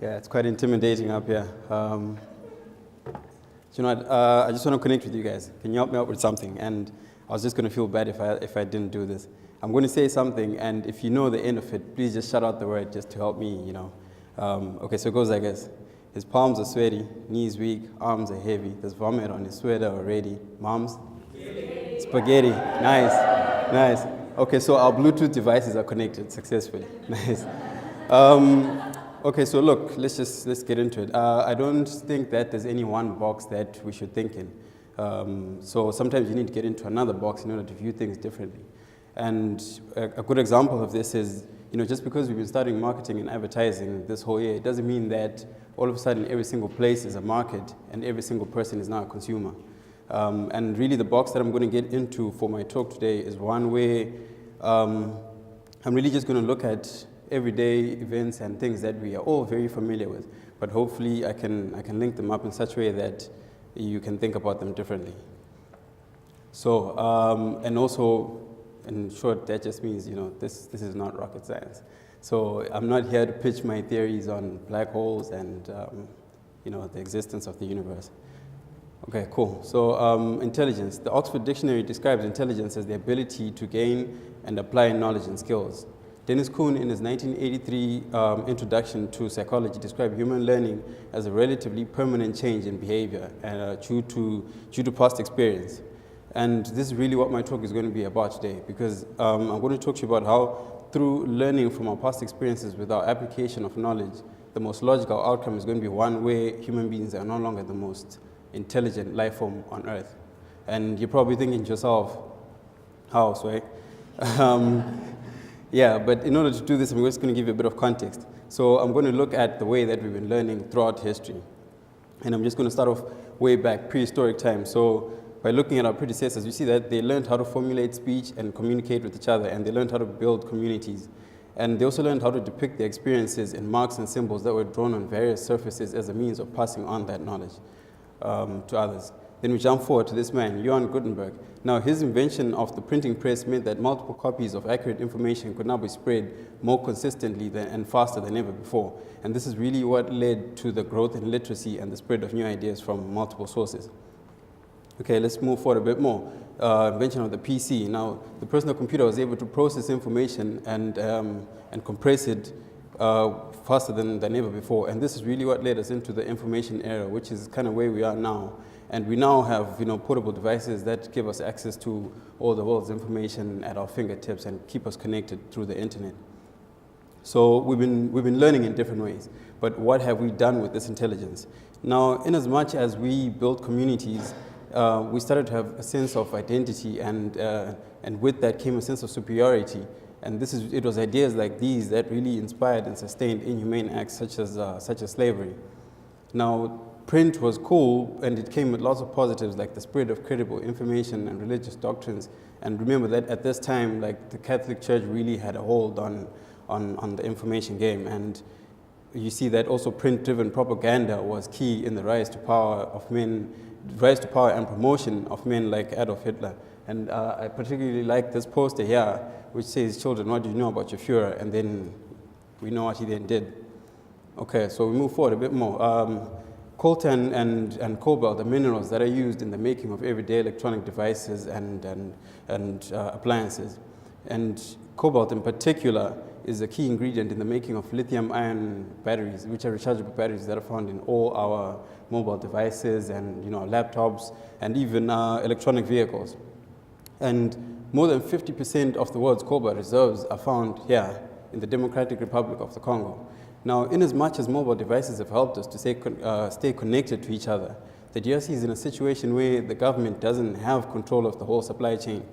Yeah, it's quite intimidating up here. You know what? I just want to connect with you guys. Can you help me out with something? And I was just going to feel bad if I didn't do this. I'm going to say something, and if you know the end of it, please just shout out the word just to help me, you know. Okay, so it goes like this. His palms are sweaty, knees weak, arms are heavy. There's vomit on his sweater already. Mom's? Spaghetti. Nice, nice. Okay, so our Bluetooth devices are connected successfully. Nice. Okay, so look, let's get into it. I don't think that there's any one box that we should think in. So sometimes you need to get into another box in order to view things differently. And a good example of this is, you know, just because we've been studying marketing and advertising this whole year, it doesn't mean that all of a sudden every single place is a market and every single person is now a consumer. And really the box that I'm going to get into for my talk today is one where I'm really just going to look at everyday events and things that we are all very familiar with, but hopefully I can link them up in such a way that you can think about them differently. So, and also, in short, that just means, you know, this is not rocket science. So I'm not here to pitch my theories on black holes and, you know, the existence of the universe. Okay, cool. So intelligence. The Oxford Dictionary describes intelligence as the ability to gain and apply knowledge and skills. Dennis Kuhn, in his 1983 introduction to psychology, described human learning as a relatively permanent change in behavior due to past experience. And this is really what my talk is going to be about today, because I'm going to talk to you about how, through learning from our past experiences with our application of knowledge, the most logical outcome is going to be one where human beings are no longer the most intelligent life form on Earth. And you're probably thinking to yourself, how, Sway? Yeah, but in order to do this, I'm just going to give you a bit of context. So I'm going to look at the way that we've been learning throughout history. And I'm just going to start off way back, prehistoric times. So by looking at our predecessors, you see that they learned how to formulate speech and communicate with each other, and they learned how to build communities. And they also learned how to depict their experiences in marks and symbols that were drawn on various surfaces as a means of passing on that knowledge to others. Then we jump forward to this man, Johann Gutenberg. Now, his invention of the printing press meant that multiple copies of accurate information could now be spread more consistently and faster than ever before. And this is really what led to the growth in literacy and the spread of new ideas from multiple sources. Okay, let's move forward a bit more. Invention of the PC. Now, the personal computer was able to process information and compress it faster than ever before. And this is really what led us into the information era, which is kind of where we are now. And we now have, you know, portable devices that give us access to all the world's information at our fingertips and keep us connected through the internet. So we've been learning in different ways. But what have we done with this intelligence? Now, in as much as we built communities, we started to have a sense of identity, and with that came a sense of superiority. And it was ideas like these that really inspired and sustained inhumane acts such as slavery. Now, print was cool, and it came with lots of positives like the spread of credible information and religious doctrines. And remember that at this time, like, the Catholic Church really had a hold on the information game. And you see that also print-driven propaganda was key in the rise to power and promotion of men like Adolf Hitler. And I particularly like this poster here, which says, "Children, what do you know about your Führer?" And then we know what he then did. Okay, so we move forward a bit more. Coltan and cobalt are minerals that are used in the making of everyday electronic devices and appliances. And cobalt in particular is a key ingredient in the making of lithium-ion batteries, which are rechargeable batteries that are found in all our mobile devices and, you know, laptops and even electronic vehicles. And more than 50% of the world's cobalt reserves are found here in the Democratic Republic of the Congo. Now, in as much as mobile devices have helped us to stay connected to each other, the DRC is in a situation where the government doesn't have control of the whole supply chain.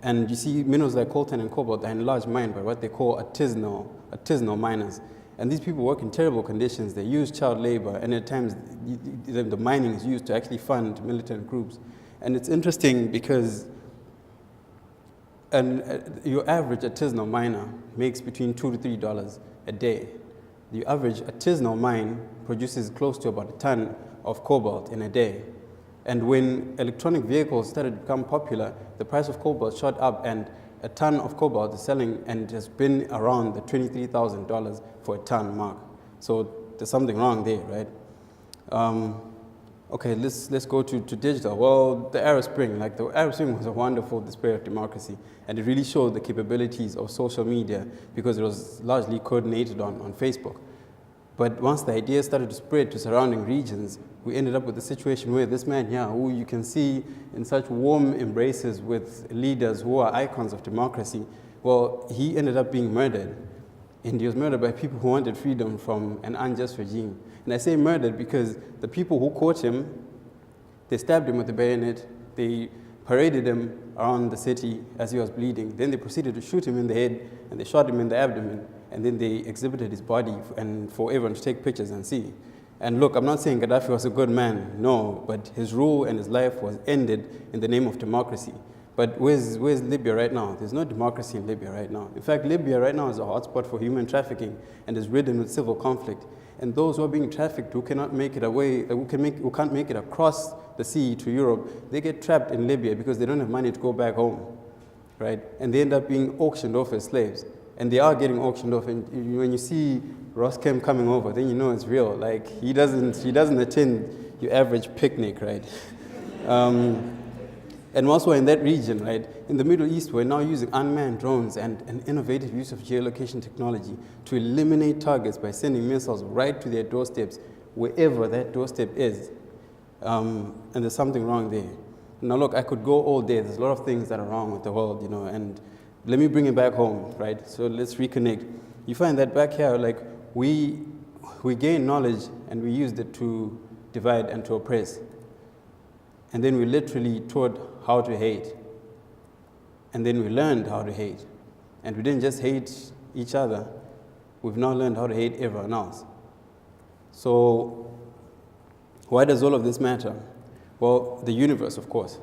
And you see minerals like coltan and cobalt are in large mined by what they call artisanal miners. And these people work in terrible conditions. They use child labor, and at times the mining is used to actually fund militant groups. And it's interesting because your average artisanal miner makes between $2 to $3 a day. The average artisanal mine produces close to about a ton of cobalt in a day. And when electronic vehicles started to become popular, the price of cobalt shot up, and a ton of cobalt is selling and has been around the $23,000 for a ton mark. So there's something wrong there, right? Okay, let's go to digital. Well, the Arab Spring, like the Arab Spring was a wonderful display of democracy, and it really showed the capabilities of social media because it was largely coordinated on Facebook. But once the idea started to spread to surrounding regions, we ended up with a situation where this man, who you can see in such warm embraces with leaders who are icons of democracy, well, he ended up being murdered. And he was murdered by people who wanted freedom from an unjust regime. And I say murdered because the people who caught him, they stabbed him with a bayonet, they paraded him around the city as he was bleeding. Then they proceeded to shoot him in the head, and they shot him in the abdomen, and then they exhibited his body and for everyone to take pictures and see. And look, I'm not saying Gaddafi was a good man, no, but his rule and his life was ended in the name of democracy. But where's Libya right now? There's no democracy in Libya right now. In fact, Libya right now is a hotspot for human trafficking and is ridden with civil conflict. And those who are being trafficked, who cannot make it away, who can't make it across the sea to Europe, they get trapped in Libya because they don't have money to go back home, right? And they end up being auctioned off as slaves. And they are getting auctioned off. And when you see Ross Kemp coming over, then you know it's real. Like, he doesn't attend your average picnic, right? And also in that region, right, in the Middle East, we're now using unmanned drones and an innovative use of geolocation technology to eliminate targets by sending missiles right to their doorsteps, wherever that doorstep is. And there's something wrong there. Now, look, I could go all day. There's a lot of things that are wrong with the world, and let me bring it back home, right? So let's reconnect. You find that back here, like, we gain knowledge and we used it to divide and to oppress. And then we literally taught how to hate. And then we learned how to hate. And we didn't just hate each other, we've now learned how to hate everyone else. So why does all of this matter? Well, the universe, of course.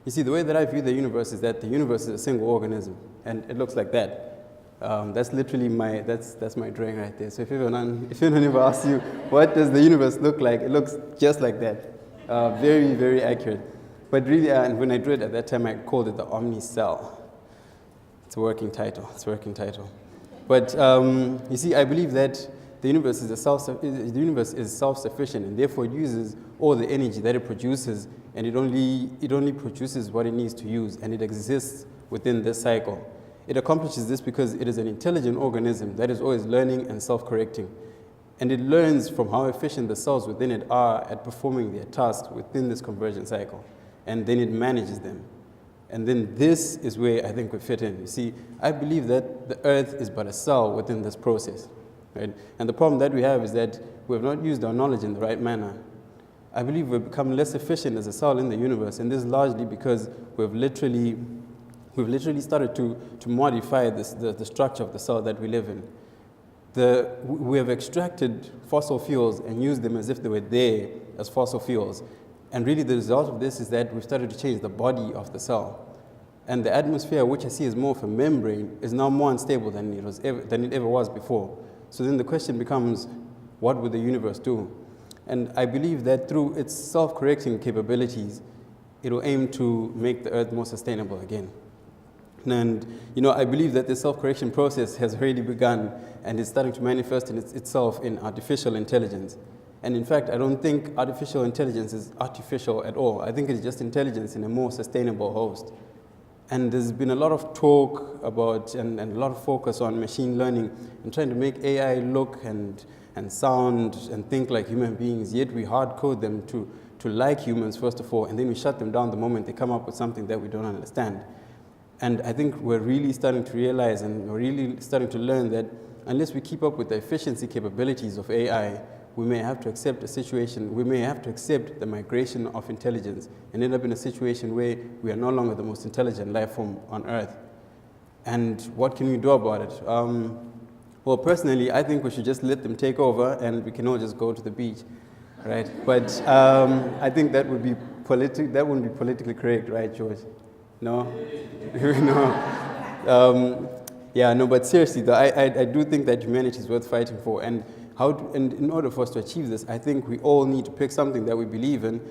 You see, the way that I view the universe is that the universe is a single organism, and it looks like that. That's literally that's my drawing right there. So if anyone ever asks you, what does the universe look like? It looks just like that. Very, very accurate. But really, and when I drew it at that time, I called it the Omni Cell. It's a working title. But you see, I believe that the universe is self-sufficient, and therefore it uses all the energy that it produces, and it only produces what it needs to use, and it exists within this cycle. It accomplishes this because it is an intelligent organism that is always learning and self-correcting. And it learns from how efficient the cells within it are at performing their tasks within this convergent cycle. And then it manages them. And then this is where I think we fit in. You see, I believe that the Earth is but a cell within this process, right? And the problem that we have is that we have not used our knowledge in the right manner. I believe we've become less efficient as a cell in the universe, and this is largely because we've literally started to modify the structure of the cell that we live in. We have extracted fossil fuels and used them as if they were there as fossil fuels. And really the result of this is that we've started to change the body of the cell. And the atmosphere, which I see as more of a membrane, is now more unstable than it ever was before. So then the question becomes, what would the universe do? And I believe that through its self-correcting capabilities, it will aim to make the Earth more sustainable again. And I believe that the self-correction process has already begun and is starting to manifest itself in artificial intelligence. And in fact, I don't think artificial intelligence is artificial at all. I think it's just intelligence in a more sustainable host. And there's been a lot of talk about and a lot of focus on machine learning and trying to make AI look and sound and think like human beings, yet we hard code them to like humans first of all, and then we shut them down the moment they come up with something that we don't understand. And I think we're really starting to realize and we're really starting to learn that unless we keep up with the efficiency capabilities of AI, we may have to accept the migration of intelligence and end up in a situation where we are no longer the most intelligent life form on Earth. And what can we do about it? Well, personally, I think we should just let them take over and we can all just go to the beach, right? But I think that wouldn't be politically correct, right, George? No? No. But seriously, though, I do think that humanity is worth fighting for. And in order for us to achieve this, I think we all need to pick something that we believe in,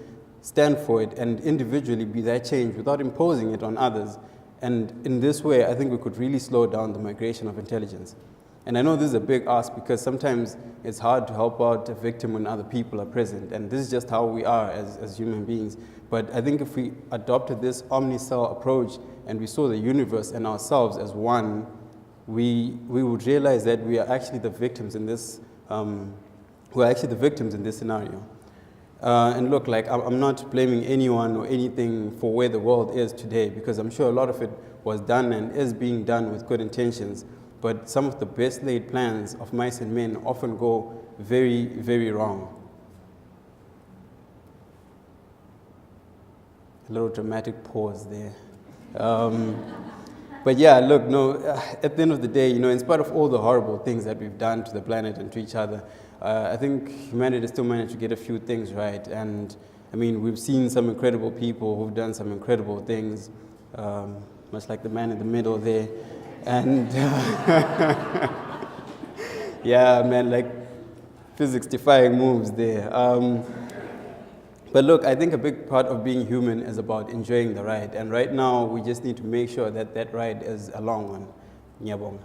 stand for it, and individually be that change without imposing it on others. And in this way, I think we could really slow down the migration of intelligence. And I know this is a big ask because sometimes it's hard to help out a victim when other people are present. And this is just how we are as human beings. But I think if we adopted this omnicell approach and we saw the universe and ourselves as one, we would realize that we are actually the victims in this, scenario. And look, like, I'm not blaming anyone or anything for where the world is today, because I'm sure a lot of it was done and is being done with good intentions. But some of the best laid plans of mice and men often go very, very wrong. A little dramatic pause there. But yeah, look, no, at the end of the day, in spite of all the horrible things that we've done to the planet and to each other, I think humanity still managed to get a few things right. And I mean, we've seen some incredible people who've done some incredible things, much like the man in the middle there. And yeah, man, like physics-defying moves there. But look, I think a big part of being human is about enjoying the ride. And right now, we just need to make sure that that ride is a long one. Ngiyabonga.